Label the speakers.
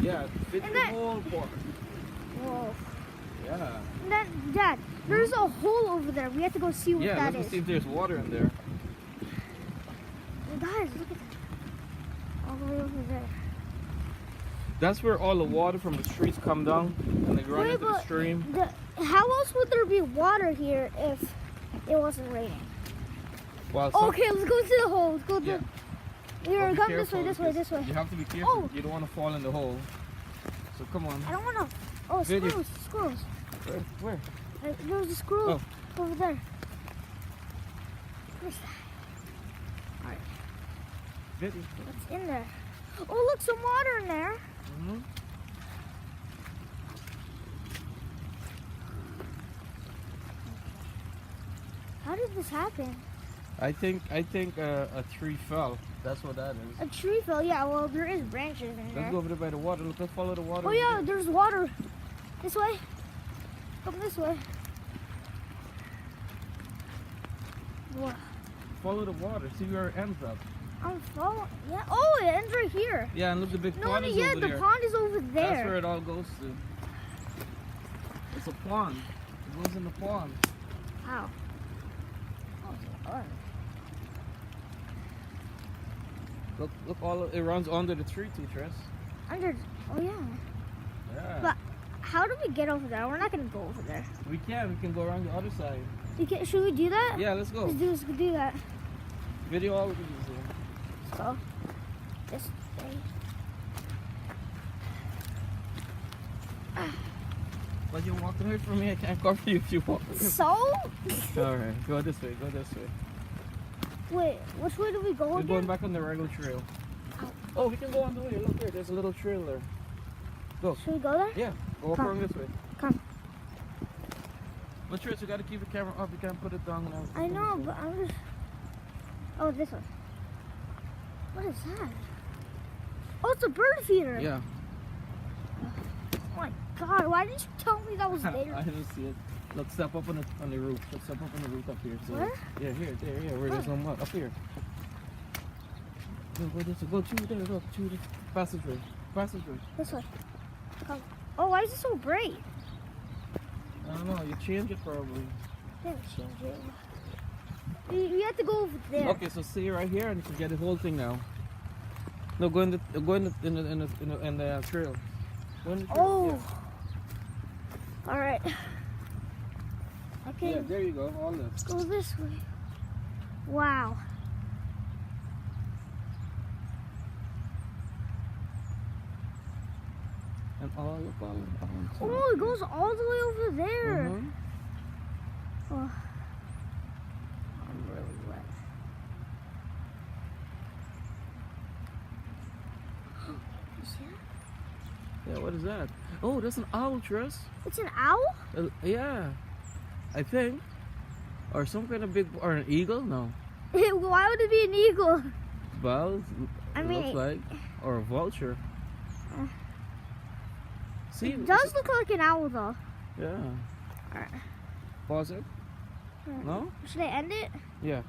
Speaker 1: Yeah, fit
Speaker 2: And
Speaker 1: the
Speaker 2: then-
Speaker 1: whole pond.
Speaker 2: Whoa.
Speaker 1: Yeah.
Speaker 2: And then, Dad, there's a hole over there. We have to go see what
Speaker 1: Yeah,
Speaker 2: that
Speaker 1: let's
Speaker 2: is.
Speaker 1: see if there's water in there.
Speaker 2: Guys, look at that. All the way over there.
Speaker 1: That's where all the water from the streets come down and they run
Speaker 2: Wait,
Speaker 1: into the
Speaker 2: but
Speaker 1: stream.
Speaker 2: How else would there be water here if it wasn't raining?
Speaker 1: Well, some-
Speaker 2: Okay, let's go to the hole. Let's go to
Speaker 1: Yeah.
Speaker 2: Here,
Speaker 1: Well, be
Speaker 2: come this way,
Speaker 1: careful
Speaker 2: this way,
Speaker 1: because
Speaker 2: this way.
Speaker 1: You have to be careful.
Speaker 2: Oh.
Speaker 1: You don't want to fall in the hole. So come on.
Speaker 2: I don't want to. Oh,
Speaker 1: Video.
Speaker 2: squirrels, squirrels.
Speaker 1: Where?
Speaker 2: There was a squirrel over there. Where's that?
Speaker 1: Video.
Speaker 2: What's in there? Oh, look, some water in there.
Speaker 1: Mm-hmm.
Speaker 2: How did this happen?
Speaker 1: I think a tree fell. That's what that is.
Speaker 2: A tree fell. Yeah, well, there is branches in
Speaker 1: Let's
Speaker 2: there.
Speaker 1: go over there by the water. Let's follow the water.
Speaker 2: Oh
Speaker 1: over
Speaker 2: yeah,
Speaker 1: there.
Speaker 2: there's water. This way. Come this way. What?
Speaker 1: Follow the water. See where it ends up.
Speaker 2: I'm following. Yeah. Oh, it ends right here.
Speaker 1: Yeah, and look, the big
Speaker 2: No,
Speaker 1: pond is
Speaker 2: yeah,
Speaker 1: over
Speaker 2: the
Speaker 1: there.
Speaker 2: pond is over there.
Speaker 1: That's where it all goes to. It's a pond. It goes in the pond.
Speaker 2: How? Oh, it's hard.
Speaker 1: Look, it runs under the tree too, Tress.
Speaker 2: Under. Oh yeah.
Speaker 1: Yeah.
Speaker 2: But how do we get over there? We're not gonna go over there.
Speaker 1: We can go around the other side.
Speaker 2: Should we do that?
Speaker 1: Yeah, let's go.
Speaker 2: Let's do that.
Speaker 1: Video all we can do is here.
Speaker 2: Let's go. This way.
Speaker 1: But you're walking away from me. I can't cover you if you walk.
Speaker 2: So?
Speaker 1: Alright, go this way. Go this way.
Speaker 2: Wait, which way do we go
Speaker 1: We're
Speaker 2: again?
Speaker 1: going back on the regular trail. Oh, we can go on the way. Look here. There's a little trail there. Go.
Speaker 2: Should we go there?
Speaker 1: Yeah, go
Speaker 2: Come.
Speaker 1: around this way.
Speaker 2: Come.
Speaker 1: But Trish, you gotta keep the camera up. You can't put it down now.
Speaker 2: I know, but I'm just. Oh, this one. What is that? Oh, it's a bird feeder.
Speaker 1: Yeah.
Speaker 2: Oh my God! Why didn't you tell me that was
Speaker 1: I
Speaker 2: there?
Speaker 1: didn't see it. Look, step up on the roof. Let's step up on the roof up here. So,
Speaker 2: Where?
Speaker 1: Yeah, here, there, yeah, where there's no mud. Up here. Go this way. Go to there. Look, to the passageway. Passageway.
Speaker 2: This way. Come. Oh, why is it so bright?
Speaker 1: I don't know. You change it probably.
Speaker 2: Didn't change it. We have to go over there.
Speaker 1: Okay, so see right here, and you can get the whole thing now. No, go in the trail. Go in the trail.
Speaker 2: Oh. All right. Okay.
Speaker 1: Yeah, there you go. All this.
Speaker 2: Go this way. Wow.
Speaker 1: And all
Speaker 2: Oh, it goes all the way over there.
Speaker 1: Mhm.
Speaker 2: Oh. I'm really wet. You see that?
Speaker 1: Yeah, what is that? Oh, that's an owl, Tress.
Speaker 2: It's an owl?
Speaker 1: Yeah, I think. Or some kind of big, or an eagle? No.
Speaker 2: Why would it be an eagle?
Speaker 1: Well,
Speaker 2: I
Speaker 1: it
Speaker 2: mean,
Speaker 1: looks like, or a vulture. See,
Speaker 2: It does look like an owl, though.
Speaker 1: Yeah.
Speaker 2: Alright.
Speaker 1: Pause it. No?
Speaker 2: Should I end it?
Speaker 1: Yeah.